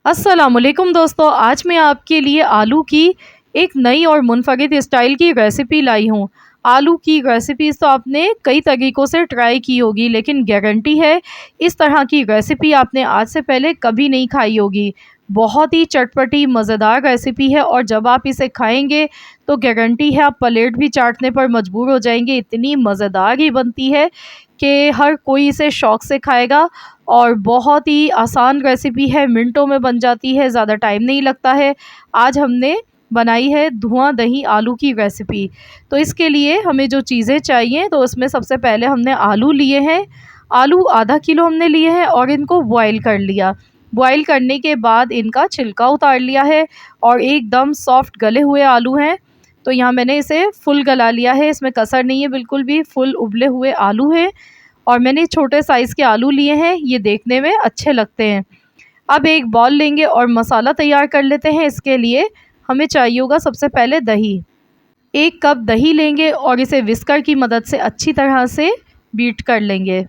अस्सलामुअलैकुम दोस्तों, आज मैं आपके लिए आलू की एक नई और मुनफरिद स्टाइल की रेसिपी लाई हूँ। आलू की रेसिपीज़ तो आपने कई तरीक़ों से ट्राई की होगी, लेकिन गारंटी है इस तरह की रेसिपी आपने आज से पहले कभी नहीं खाई होगी। बहुत ही चटपटी मज़ेदार रेसिपी है और जब आप इसे खाएंगे तो गारंटी है आप प्लेट भी चाटने पर मजबूर हो जाएंगे। इतनी मज़ेदार ही बनती है कि हर कोई इसे शौक़ से खाएगा और बहुत ही आसान रेसिपी है, मिनटों में बन जाती है, ज़्यादा टाइम नहीं लगता है। आज हमने बनाई है धुआं दही आलू की रेसिपी। तो इसके लिए हमें जो चीज़ें चाहिए, तो उसमें सबसे पहले हमने आलू लिए हैं। आलू आधा किलो हमने लिए हैं और इनको बॉयल कर लिया। बॉयल करने के बाद इनका छिलका उतार लिया है और एकदम सॉफ्ट गले हुए आलू हैं। तो यहाँ मैंने इसे फुल गला लिया है, इसमें कसर नहीं है, बिल्कुल भी फुल उबले हुए आलू हैं। और मैंने छोटे साइज़ के आलू लिए हैं, ये देखने में अच्छे लगते हैं। अब एक बॉल लेंगे और मसाला तैयार कर लेते हैं। इसके लिए हमें चाहिए होगा सबसे पहले दही। 1 कप दही लेंगे और इसे विस्कर की मदद से अच्छी तरह से बीट कर लेंगे।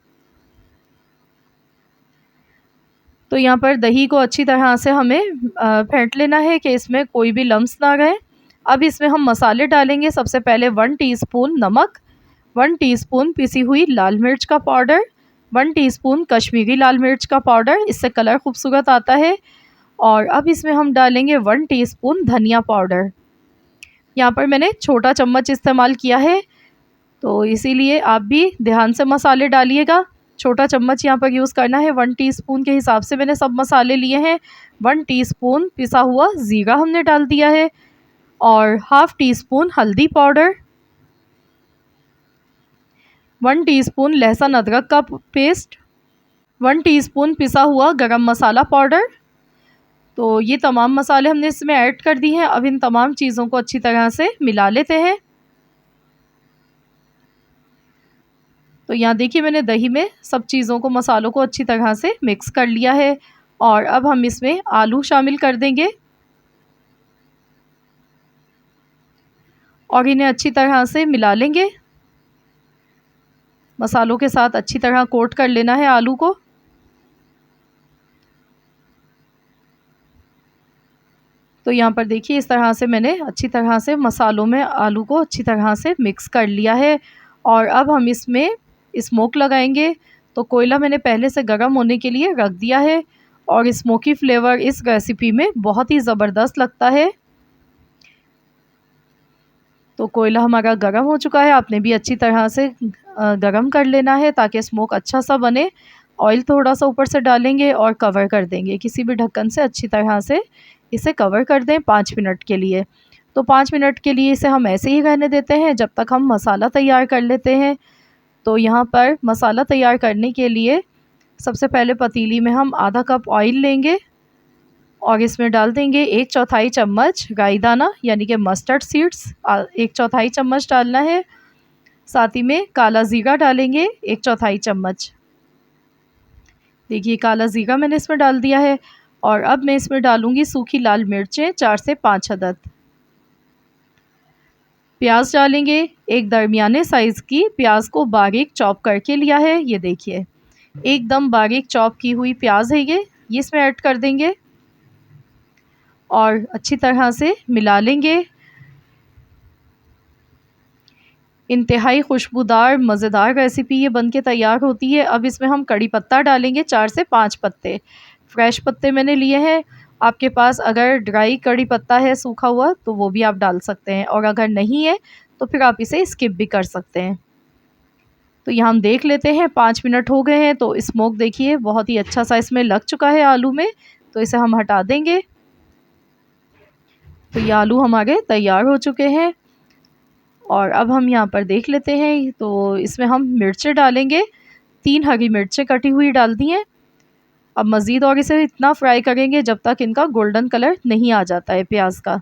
तो यहाँ पर दही को अच्छी तरह से हमें फेंट लेना है कि इसमें कोई भी लम्स ना रहे। अब इसमें हम मसाले डालेंगे। सबसे पहले 1 टीस्पून नमक, 1 टीस्पून पिसी हुई लाल मिर्च का पाउडर, 1 टीस्पून कश्मीरी लाल मिर्च का पाउडर, इससे कलर खूबसूरत आता है। और अब इसमें हम डालेंगे 1 टीस्पून धनिया पाउडर। यहाँ पर मैंने छोटा चम्मच इस्तेमाल किया है, तो इसीलिए आप भी ध्यान से मसाले डालिएगा। छोटा चम्मच यहाँ पर यूज़ करना है। 1 टीस्पून के हिसाब से मैंने सब मसाले लिए हैं। 1 टीस्पून पिसा हुआ ज़ीरा हमने डाल दिया है और हाफ़ टीस्पून हल्दी पाउडर, 1 टीस्पून लहसुन अदरक का पेस्ट, 1 टीस्पून पिसा हुआ गरम मसाला पाउडर। तो ये तमाम मसाले हमने इसमें ऐड कर दिए हैं। अब इन तमाम चीज़ों को अच्छी तरह से मिला लेते हैं। तो यहाँ देखिए मैंने दही में सब चीज़ों को, मसालों को अच्छी तरह से मिक्स कर लिया है और अब हम इसमें आलू शामिल कर देंगे और इन्हें अच्छी तरह से मिला लेंगे। मसालों के साथ अच्छी तरह कोट कर लेना है आलू को। तो यहाँ पर देखिए इस तरह से मैंने अच्छी तरह से मसालों में आलू को अच्छी तरह से मिक्स कर लिया है और अब हम इसमें स्मोक लगाएंगे। तो कोयला मैंने पहले से गर्म होने के लिए रख दिया है और स्मोकी फ्लेवर इस रेसिपी में बहुत ही ज़बरदस्त लगता है। तो कोयला हमारा गर्म हो चुका है, आपने भी अच्छी तरह से गर्म कर लेना है ताकि स्मोक अच्छा सा बने। ऑयल थोड़ा सा ऊपर से डालेंगे और कवर कर देंगे, किसी भी ढक्कन से अच्छी तरह से इसे कवर कर दें 5 मिनट के लिए। तो 5 मिनट के लिए इसे हम ऐसे ही रहने देते हैं जब तक हम मसाला तैयार कर लेते हैं। तो यहाँ पर मसाला तैयार करने के लिए सबसे पहले पतीली में हम आधा कप ऑयल लेंगे और इसमें डाल देंगे 1/4 चम्मच राई दाना यानी कि मस्टर्ड सीड्स, 1/4 चम्मच डालना है। साथ ही में काला ज़ीरा डालेंगे 1/4 चम्मच। देखिए काला ज़ीरा मैंने इसमें डाल दिया है और अब मैं इसमें डालूँगी सूखी लाल मिर्चें 4 से 5 अदद। प्याज डालेंगे, एक दरमियाने साइज़ की प्याज को बारीक चॉप करके लिया है। ये देखिए एकदम बारीक चॉप की हुई प्याज है ये इसमें ऐड कर देंगे और अच्छी तरह से मिला लेंगे। इंतहाई खुशबूदार मज़ेदार रेसिपी ये बनके तैयार होती है। अब इसमें हम कड़ी पत्ता डालेंगे 4 से 5 पत्ते। फ्रेश पत्ते मैंने लिए हैं, आपके पास अगर ड्राई कड़ी पत्ता है सूखा हुआ तो वो भी आप डाल सकते हैं और अगर नहीं है तो फिर आप इसे स्किप भी कर सकते हैं। तो यहाँ हम देख लेते हैं 5 मिनट हो गए हैं तो स्मोक देखिए बहुत ही अच्छा सा इसमें लग चुका है आलू में, तो इसे हम हटा देंगे। तो ये आलू हमारे तैयार हो चुके हैं और अब हम यहाँ पर देख लेते हैं तो इसमें हम मिर्चें डालेंगे। 3 हरी मिर्चें कटी हुई डाल दी हैं। अब मज़ीद और इसे इतना फ्राई करेंगे जब तक इनका गोल्डन कलर नहीं आ जाता है प्याज का।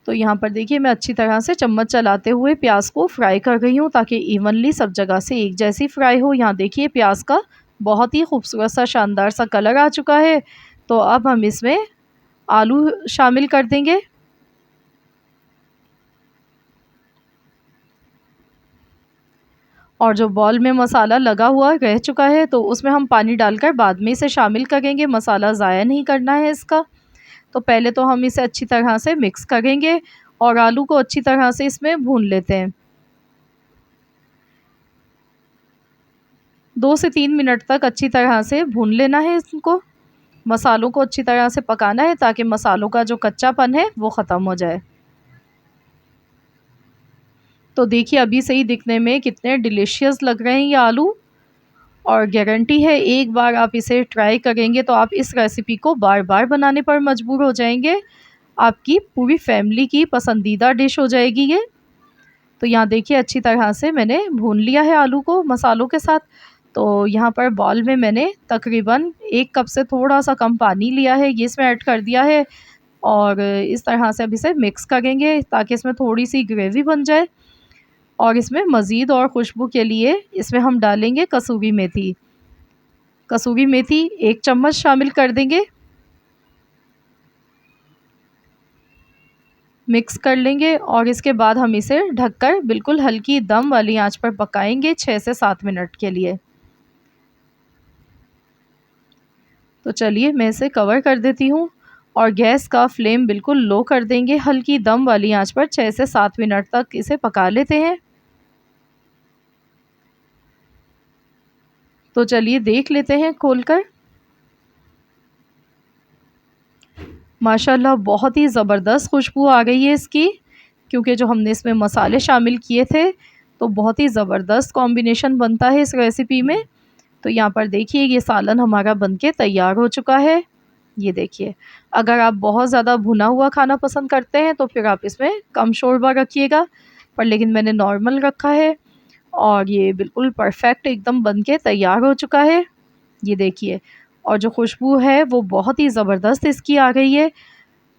तो यहाँ पर देखिए मैं अच्छी तरह से चम्मच चलाते हुए प्याज को फ्राई कर रही हूँ ताकि इवनली सब जगह से एक जैसी फ्राई हो। यहाँ देखिए प्याज का बहुत ही खूबसूरत सा शानदार सा कलर आ चुका है। तो अब हम इसमें आलू शामिल कर देंगे और जो बॉल में मसाला लगा हुआ रह चुका है तो उसमें हम पानी डालकर बाद में इसे शामिल करेंगे, मसाला ज़ाया नहीं करना है इसका। तो पहले तो हम इसे अच्छी तरह से मिक्स करेंगे और आलू को अच्छी तरह से इसमें भून लेते हैं। 2 से 3 मिनट तक अच्छी तरह से भून लेना है इसको। मसालों को अच्छी तरह से पकाना है ताकि मसालों का जो कच्चापन है वो ख़त्म हो जाए। तो देखिए अभी से ही दिखने में कितने डिलीशियस लग रहे हैं ये आलू, और गारंटी है एक बार आप इसे ट्राई करेंगे तो आप इस रेसिपी को बार-बार बनाने पर मजबूर हो जाएंगे। आपकी पूरी फैमिली की पसंदीदा डिश हो जाएगी ये। तो यहाँ देखिए अच्छी तरह से मैंने भून लिया है आलू को मसालों के साथ। तो यहाँ पर बॉल में मैंने तकरीबन 1 कप से थोड़ा-सा कम पानी लिया है, ये इसमें ऐड कर दिया है और इस तरह से अब इसे मिक्स करेंगे ताकि इसमें थोड़ी-सी ग्रेवी बन जाए। और इसमें मज़ीद और खुशबू के लिए इसमें हम डालेंगे कसूरी मेथी। कसूरी मेथी 1 चम्मच शामिल कर देंगे। मिक्स कर लेंगे और इसके बाद हम इसे ढककर बिल्कुल हल्की दम वाली आंच पर पकाएंगे 6 से 7 मिनट के लिए। तो चलिए मैं इसे कवर कर देती हूँ और गैस का फ्लेम बिल्कुल लो कर देंगे। हल्की दम वाली आंच पर 6 से 7 मिनट तक इसे पका लेते हैं। तो चलिए देख लेते हैं खोलकर। माशाल्लाह बहुत ही ज़बरदस्त खुशबू आ गई है इसकी, क्योंकि जो हमने इसमें मसाले शामिल किए थे तो बहुत ही ज़बरदस्त कॉम्बिनेशन बनता है इस रेसिपी में। तो यहाँ पर देखिए ये सालन हमारा बनके तैयार हो चुका है। ये देखिए, अगर आप बहुत ज़्यादा भुना हुआ खाना पसंद करते हैं तो फिर आप इसमें कम शोरबा रखिएगा, पर लेकिन मैंने नॉर्मल रखा है और ये बिल्कुल परफेक्ट एकदम बनके तैयार हो चुका है। ये देखिए, और जो खुशबू है वो बहुत ही ज़बरदस्त इसकी आ गई है।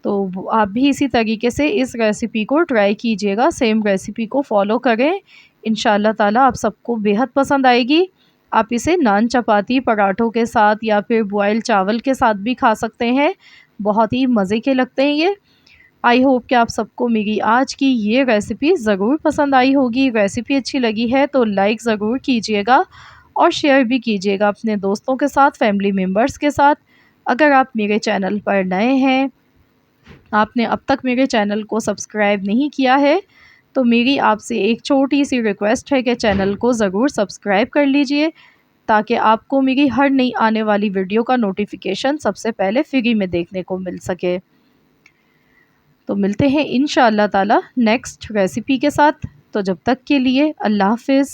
तो आप भी इसी तरीके से इस रेसिपी को ट्राई कीजिएगा, सेम रेसिपी को फॉलो करें। इंशाल्लाह ताला आप सबको बेहद पसंद आएगी। आप इसे नान, चपाती, पराठों के साथ या फिर बॉयल चावल के साथ भी खा सकते हैं। बहुत ही मज़े के लगते हैं ये। आई होप कि आप सबको मेरी आज की ये रेसिपी ज़रूर पसंद आई होगी। रेसिपी अच्छी लगी है तो लाइक ज़रूर कीजिएगा और शेयर भी कीजिएगा अपने दोस्तों के साथ, फैमिली मेम्बर्स के साथ। अगर आप मेरे चैनल पर नए हैं, आपने अब तक मेरे चैनल को सब्सक्राइब नहीं किया है, तो मेरी आपसे एक छोटी सी रिक्वेस्ट है कि चैनल को ज़रूर सब्सक्राइब कर लीजिए ताकि आपको मेरी हर नई आने वाली वीडियो का नोटिफिकेशन सबसे पहले फ्री में देखने को मिल सके। तो मिलते हैं इंशाअल्लाह ताला नेक्स्ट रेसिपी के साथ। तो जब तक के लिए अल्लाह हाफ़िज़।